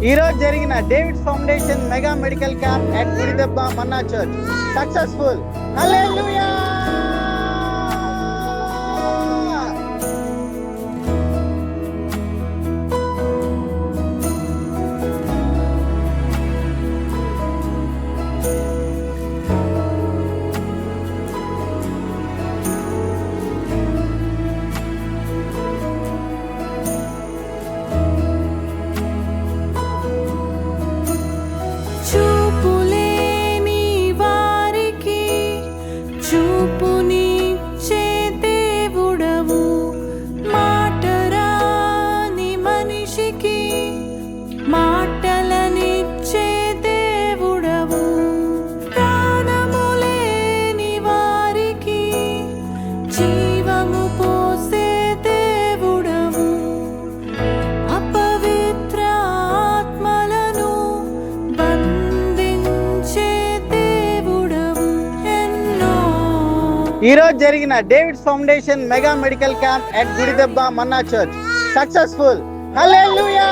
ఈ రోజు జరిగిన David foundation mega medical camp at Gudidebba Manna church successful. Hallelujah. చూపునిచ్చే దేవుడవు, మాటరాని మనిషికి మాటలనిచ్చే దేవుడవు, ప్రాణములేని వారికి జీవము పోసే దేవుడవు, అపవిత్ర ఆత్మలను బంధించే దేవుడవు. ఈ రోజు జరిగిన David foundation mega medical camp at Gudidebba Manna church successful. Hallelujah.